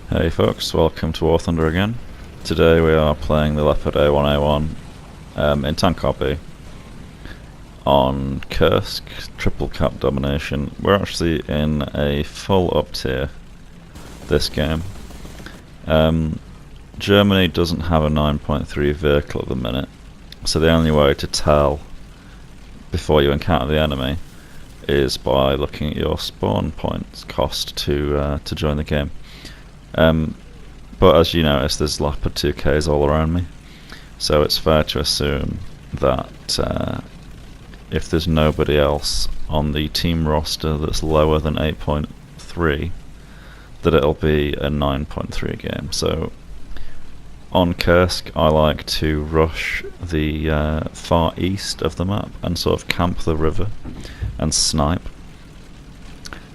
Hey folks, welcome to WarThunder again. Today we are playing the Leopard A1A1 in tank copy on Kursk, triple cap domination. We're actually in a full up tier this game. Germany doesn't have a 9.3 vehicle at the minute, so the only way to tell before you encounter the enemy is by looking at your spawn points cost to join the game. But as you notice, there's Leopard 2Ks all around me, so it's fair to assume that if there's nobody else on the team roster that's lower than 8.3, that it'll be a 9.3 game. So on Kursk, I like to rush the far east of the map and sort of camp the river and snipe.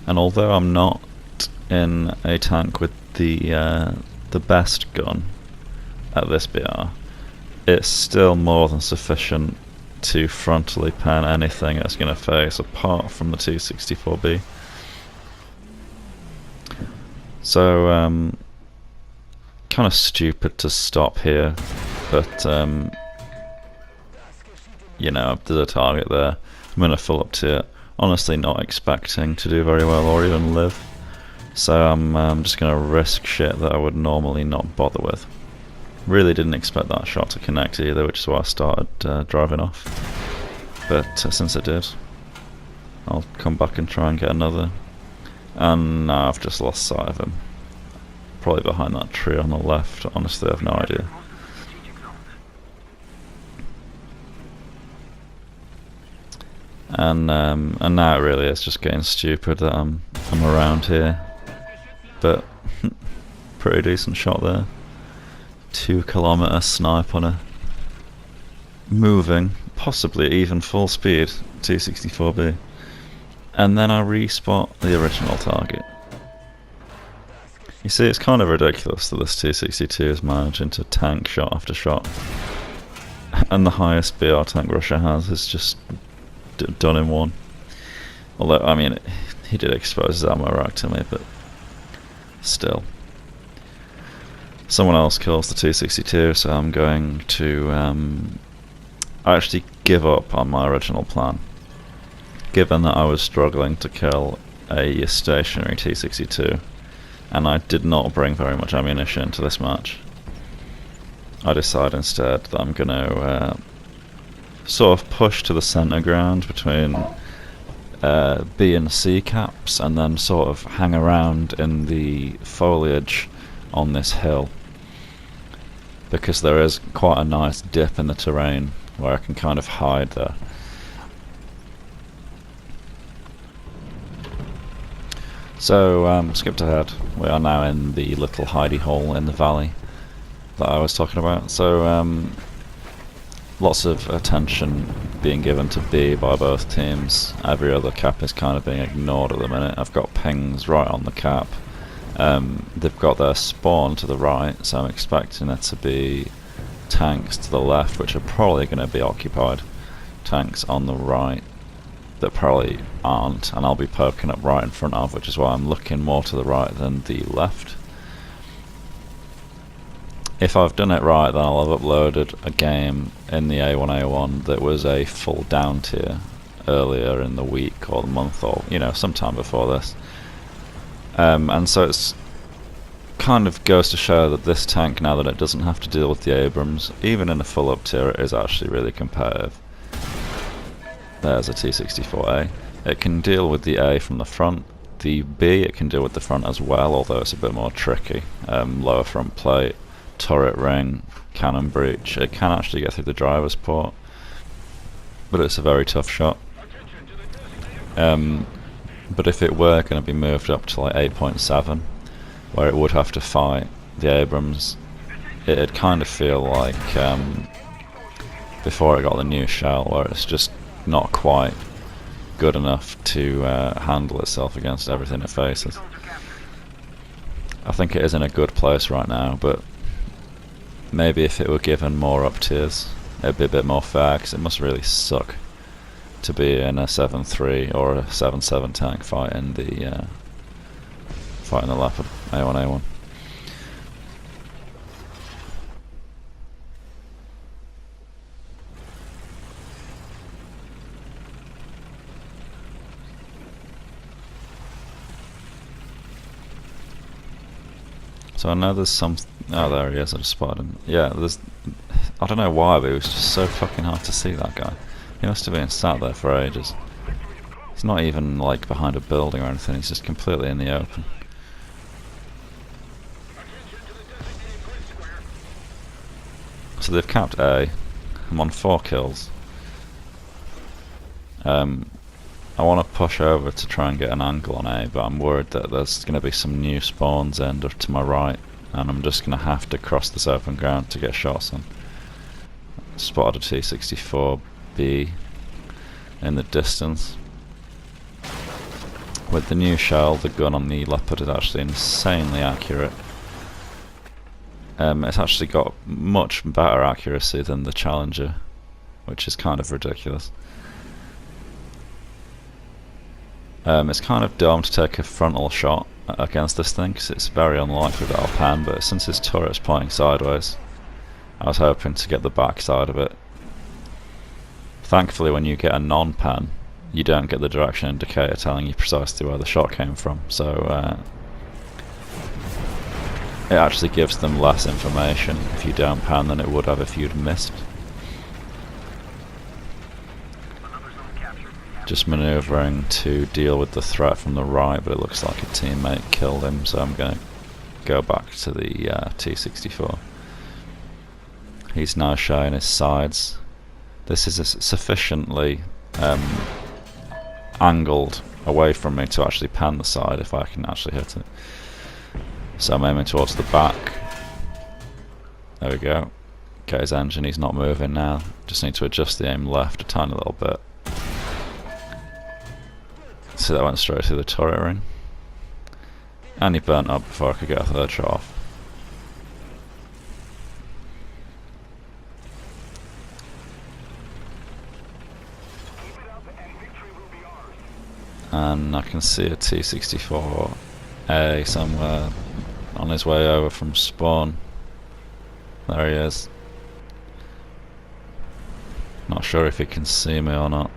And although I'm not in a tank with the best gun at this BR, it's still more than sufficient to frontally pen anything it's going to face apart from the 264B. So kind of stupid to stop here, but you know, there's a target there. I'm in a full up tier, honestly not expecting to do very well or even live. So I'm just going to risk shit that I would normally not bother with. Really didn't expect that shot to connect either, which is why I started driving off. But since it did, I'll come back and try and get another. And now I've just lost sight of him. Probably behind that tree on the left, honestly I have no idea. And now it really is just getting stupid that I'm around here. But pretty decent shot there. 2 kilometer snipe on a moving, possibly even full speed 264B. And then I respot the original target. You see, it's kind of ridiculous that this 262 is managing to tank shot after shot. And the highest BR tank Russia has is just done in one. Although, I mean, he did expose his ammo rack to me, but still. Someone else kills the 262, so I'm going to actually give up on my original plan. Given that I was struggling to kill a stationary 262, and I did not bring very much ammunition to this match, I decide instead that I'm going to sort of push to the centre ground between B and C caps, and then sort of hang around in the foliage on this hill, because there is quite a nice dip in the terrain where I can kind of hide there. So skipped ahead, we are now in the little hidey hole in the valley that I was talking about. So lots of attention being given to B by both teams. Every other cap is kind of being ignored at the minute. I've got pings right on the cap. They've got their spawn to the right, so I'm expecting it to be tanks to the left, which are probably going to be occupied. Tanks on the right that probably aren't, and I'll be poking up right in front of, which is why I'm looking more to the right than the left. If I've done it right, then I'll have uploaded a game in the A1A1 that was a full down tier earlier in the week or the month, or you know, sometime before this. And so it's kind of goes to show that this tank, now that it doesn't have to deal with the Abrams, even in a full up tier, it is actually really competitive. There's a T64A. It can deal with the A from the front. The B it can deal with the front as well, although it's a bit more tricky. Lower front plate, turret ring, cannon breach. It can actually get through the driver's port, but it's a very tough shot. But if it were going to be moved up to like 8.7, where it would have to fight the Abrams, it'd kind of feel like before it got the new shell, where it's just not quite good enough to handle itself against everything it faces. I think it is in a good place right now, but maybe if it were given more up tiers, it'd be a bit more fair, because it must really suck to be in a 7.3 or a 7.7 tank fighting the Leopard A1A1. So I know there's some... Oh, there he is, I just spotted him. Yeah, there's... I don't know why, but it was just so fucking hard to see that guy. He must have been sat there for ages. He's not even like behind a building or anything, he's just completely in the open. So they've capped A. I'm on 4 kills. I want to push over to try and get an angle on A, but I'm worried that there's going to be some new spawns end to my right, and I'm just going to have to cross this open ground to get shots on. Spotted a T-64B in the distance. With the new shell, the gun on the Leopard is actually insanely accurate. It's actually got much better accuracy than the Challenger, which is kind of ridiculous. It's kind of dumb to take a frontal shot against this thing because it's very unlikely that I'll pan, but since his turret's pointing sideways, I was hoping to get the back side of it. Thankfully, when you get a non-pan, you don't get the direction indicator telling you precisely where the shot came from, so it actually gives them less information if you don't pan than it would have if you'd missed. Just manoeuvring to deal with the threat from the right, but it looks like a teammate killed him, so I'm going to go back to the T-64. He's now showing his sides. This is sufficiently angled away from me to actually pan the side if I can actually hit it. So I'm aiming towards the back. There we go. Get his engine, he's not moving now. Just need to adjust the aim left a tiny little bit. So that went straight through the turret ring. And he burnt up before I could get a third shot off. And I can see a T-64A somewhere on his way over from spawn. There he is. Not sure if he can see me or not,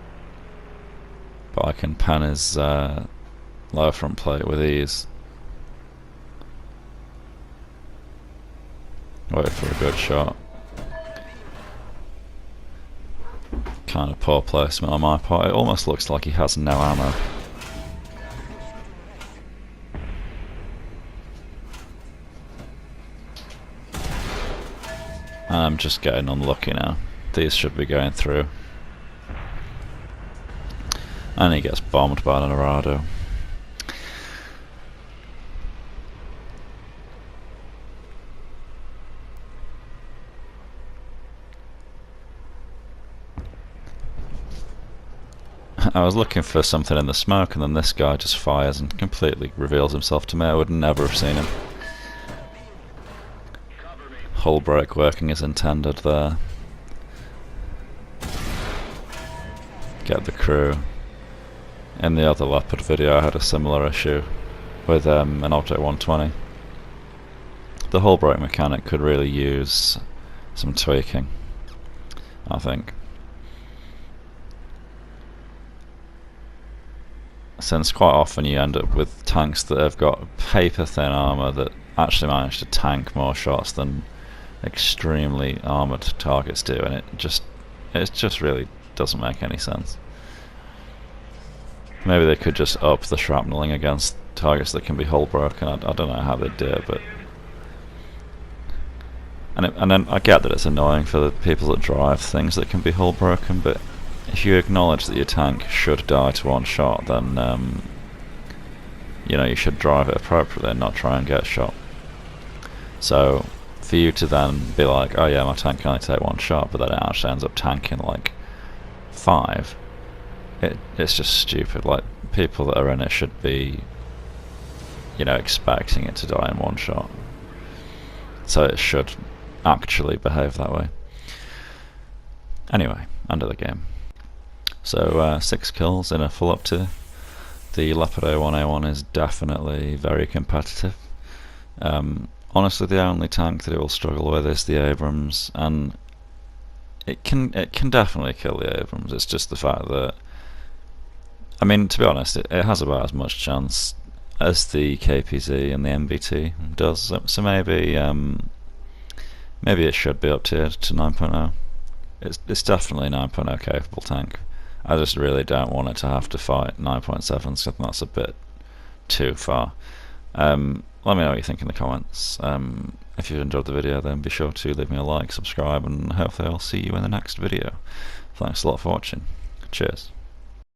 but I can pan his lower front plate with ease. Wait for a good shot. Kind of poor placement on my part. It almost looks like he has no ammo. I'm just getting unlucky now. These should be going through. And he gets bombed by an Dorado. I was looking for something in the smoke, and then this guy just fires and completely reveals himself to me. I would never have seen him. Hull brake working as intended there. Get the crew. In the other Leopard video I had a similar issue with an Object 120. The hull brake mechanic could really use some tweaking, I think. Since quite often you end up with tanks that have got paper thin armour that actually manage to tank more shots than extremely armoured targets do, and it just really doesn't make any sense. Maybe they could just up the shrapneling against targets that can be hull broken. I don't know how they do it, but and then I get that it's annoying for the people that drive things that can be hull broken, but if you acknowledge that your tank should die to one shot, then you know, you should drive it appropriately and not try and get shot. So for you to then be like, oh yeah, my tank can only take one shot, but then it actually ends up tanking like 5, it's just stupid. Like, people that are in it should be, you know, expecting it to die in one shot. So it should actually behave that way. Anyway, end of the game. So 6 kills in a full up tier. The Leopard A1A1 is definitely very competitive. Honestly, the only tank that it will struggle with is the Abrams, and it can definitely kill the Abrams. It's just the fact that, I mean, to be honest, it has about as much chance as the KPZ and the MBT does. So maybe maybe it should be up tiered to 9.0. It's definitely 9.0 capable tank. I just really don't want it to have to fight 9.7, so I think that's a bit too far. Let me know what you think in the comments. If you've enjoyed the video, then be sure to leave me a like, subscribe, and hopefully I'll see you in the next video. Thanks a lot for watching. Cheers.